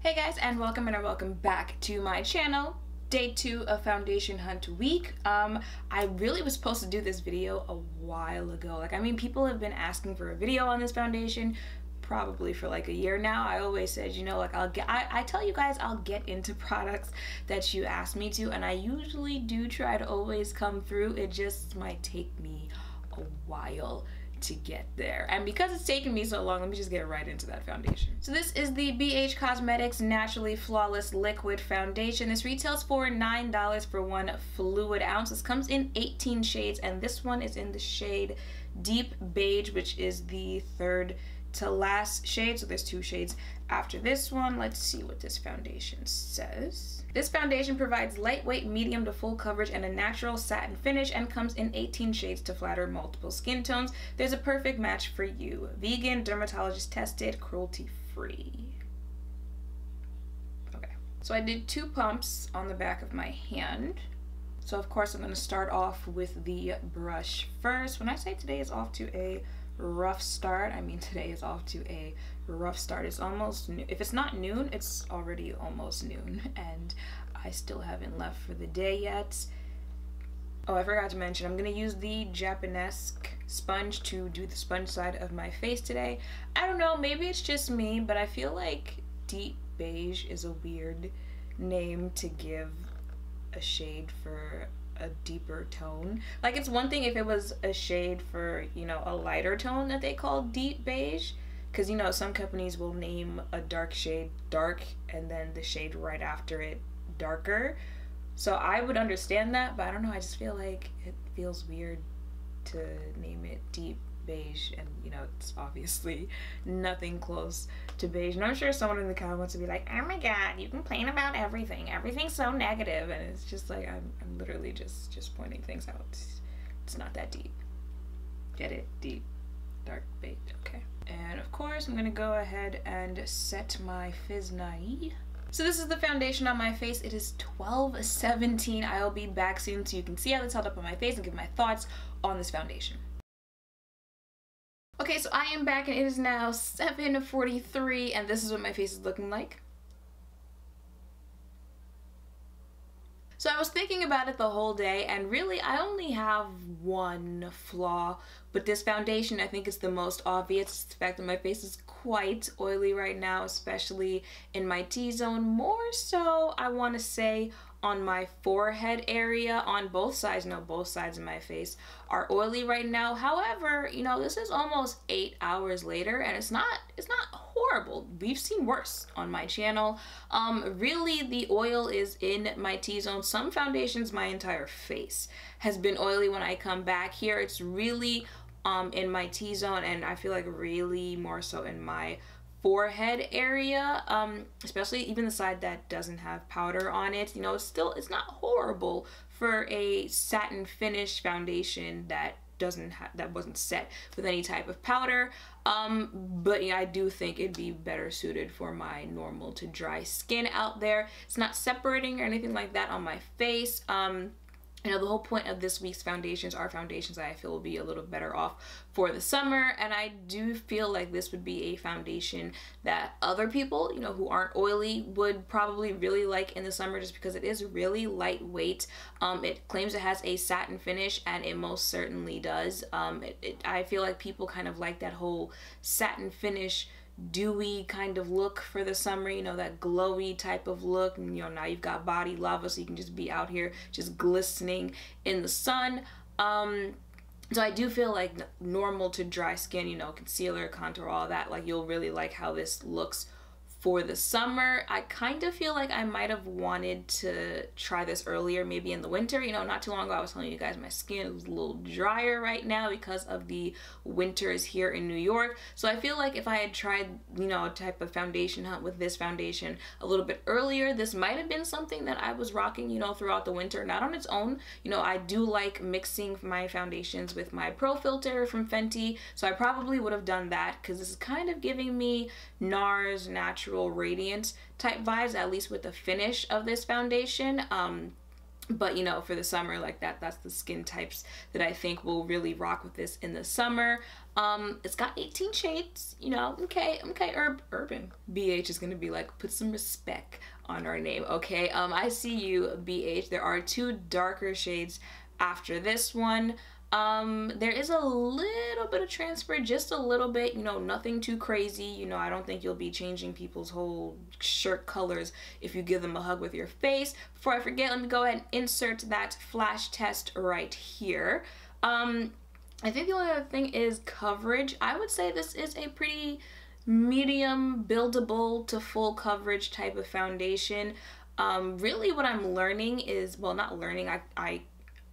Hey guys, and welcome back to my channel. Day 2 of foundation hunt week. I really was supposed to do this video a while ago. People have been asking for a video on this foundation probably for like a year now. I always said, I tell you guys I'll get into products that you ask me to, and I usually do try to always come through. It just might take me a while to get there, and because it's taken me so long, let me just get right into that foundation. So this is the Beige Cosmetics Naturally Flawless Liquid Foundation. This retails for $9 for 1 fluid ounce. This comes in 18 shades, and this one is in the shade Deep Beige, which is the third to last shade. So there's 2 shades after this one. Let's see what this foundation says. This foundation provides lightweight, medium to full coverage and a natural satin finish, and comes in 18 shades to flatter multiple skin tones. There's a perfect match for you. Vegan, dermatologist tested, cruelty free. Okay, so I did 2 pumps on the back of my hand. So of course I'm going to start off with the brush first. When I say today is off to a rough start, I mean today is off to a rough start. It's almost, if it's not noon, it's already almost noon, and I still haven't left for the day yet. Oh, I forgot to mention, I'm gonna use the Japanese sponge to do the sponge side of my face today. I don't know, maybe it's just me, but I feel like Deep Beige is a weird name to give a shade for a deeper tone. Like, it's one thing if it was a shade for, a lighter tone that they call Deep Beige, because some companies will name a dark shade dark and then the shade right after it darker. So I would understand that, but I don't know, I just feel like it feels weird to name it Deep Beige, and it's obviously nothing close to beige. And I'm sure someone in the comments would be like, oh my god, you complain about everything's so negative, and it's just like, I'm literally just pointing things out. It's not that deep. Get it? Deep, dark beige. Okay. And of course I'm gonna go ahead and set my Fizz Naive. So this is the foundation on my face. It is 12:17. I'll be back soon so you can see how this held up on my face and give my thoughts on this foundation. Okay, so I am back and it is now 7:43, and this is what my face is looking like. So I was thinking about it the whole day, and really I only have one flaw, but this foundation I think is the most obvious. It's the fact that my face is quite oily right now, especially in my T-zone. More so, I want to say, on my forehead area, on both sides. No, both sides of my face are oily right now. However, this is almost 8 hours later, and it's not horrible. We've seen worse on my channel. Really, the oil is in my T-zone. Some foundations, my entire face has been oily. When I come back here, it's really in my T-zone, and I feel like really more so in my forehead area, especially even the side that doesn't have powder on it. It's not horrible for a satin finish foundation that wasn't set with any type of powder, but yeah, I do think it'd be better suited for my normal to dry skin out there. It's not separating or anything like that on my face. The whole point of this week's foundations are foundations that I feel will be a little better off for the summer, and I do feel like this would be a foundation that other people, who aren't oily, would probably really like in the summer, just because it is really lightweight. It claims it has a satin finish, and it most certainly does. I feel like people kind of like that whole satin finish, dewy kind of look for the summer, that glowy type of look. And now you've got body lava, so you can just be out here just glistening in the sun. So I do feel like normal to dry skin, concealer, contour, all that, like, you'll really like how this looks for the summer. I kind of feel like I might have wanted to try this earlier, maybe in the winter. Not too long ago I was telling you guys my skin was a little drier right now because of the winters here in New York. So I feel like if I had tried, a type of foundation hunt with this foundation a little bit earlier, this might have been something that I was rocking, throughout the winter, not on its own. I do like mixing my foundations with my Pro Filter from Fenty, so I probably would have done that, because this is kind of giving me NARS Natural Radiant type vibes, at least with the finish of this foundation. But for the summer, like that's the skin types that I think will really rock with this in the summer. It's got 18 shades, you know, okay, urban. BH is gonna be like, put some respect on our name, okay? I see you, BH. There are 2 darker shades after this one. There is a little bit of transfer, just a little bit, you know, nothing too crazy. You know, I don't think you'll be changing people's whole shirt colors if you give them a hug with your face. Before I forget, let me go ahead and insert that flash test right here. I think the only other thing is coverage. I would say this is a pretty medium, buildable to full coverage type of foundation. Really what I'm learning is, well, not learning, I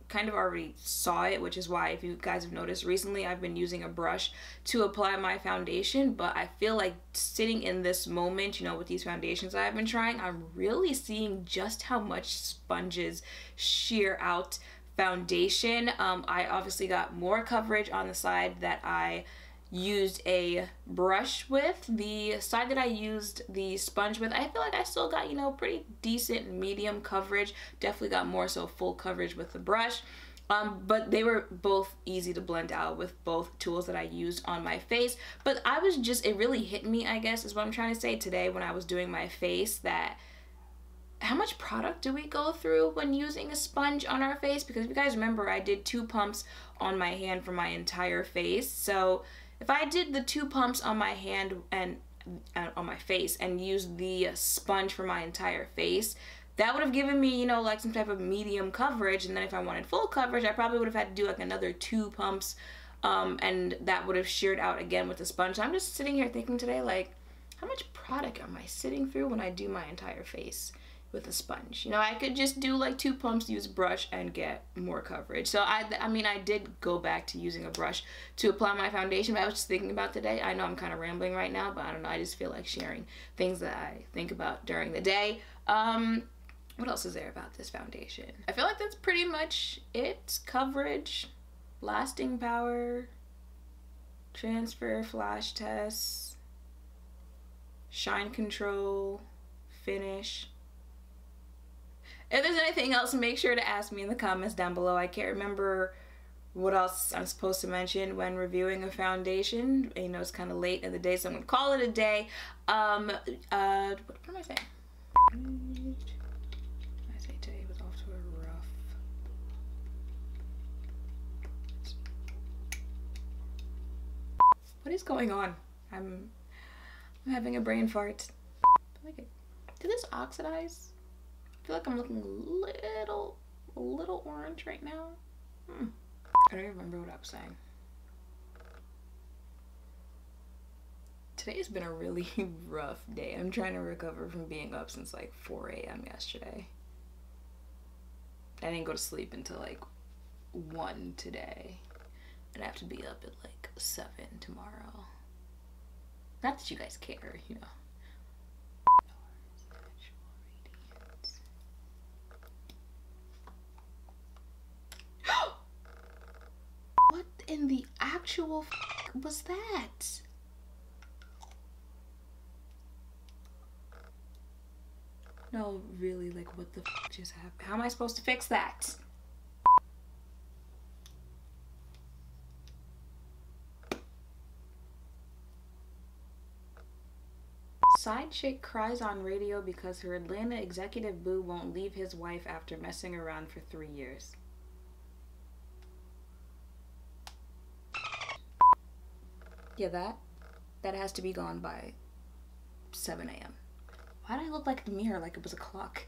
kind of already saw it, which is why, if you guys have noticed recently, I've been using a brush to apply my foundation. But I feel like sitting in this moment, you know, with these foundations I've been trying, I'm really seeing just how much sponges shear out foundation. I obviously got more coverage on the side that I used a brush with. The side that I used the sponge with, I feel like I still got, you know, pretty decent medium coverage. Definitely got more so full coverage with the brush. But they were both easy to blend out with both tools that I used on my face. But I was just, it really hit me, I guess, is what I'm trying to say today when I was doing my face, that how much product do we go through when using a sponge on our face? Because if you guys remember, I did 2 pumps on my hand for my entire face. So if I did the 2 pumps on my hand and on my face and used the sponge for my entire face, that would have given me, you know, like some type of medium coverage. And then if I wanted full coverage, I probably would have had to do like another 2 pumps, and that would have sheared out again with the sponge. So I'm just sitting here thinking today, like, how much product am I sitting through when I do my entire face with a sponge? You know, I could just do like 2 pumps, use a brush, and get more coverage. So I mean, I did go back to using a brush to apply my foundation, but I was just thinking about today. I know I'm kind of rambling right now, but I don't know, I just feel like sharing things that I think about during the day. What else is there about this foundation? I feel like that's pretty much it. Coverage, lasting power, transfer, flash tests, shine control, finish. If there's anything else, make sure to ask me in the comments down below. I can't remember what else I'm supposed to mention when reviewing a foundation. You know, it's kind of late in the day, so I'm gonna call it a day. What am I saying? I say today was off to a rough. What is going on? I'm having a brain fart. Did this oxidize? I feel like I'm looking a little orange right now. I don't even remember what I was saying. Today has been a really rough day. I'm trying to recover from being up since like 4 a.m. yesterday. I didn't go to sleep until like 1 today. And I have to be up at like 7 tomorrow. Not that you guys care, you know. What in the actual f was that? No, really, like, what the f just happened? How am I supposed to fix that? Side chick cries on radio because her Atlanta executive boo won't leave his wife after messing around for 3 years. Yeah, that has to be gone by 7 a.m. Why did I look like the mirror like it was a clock?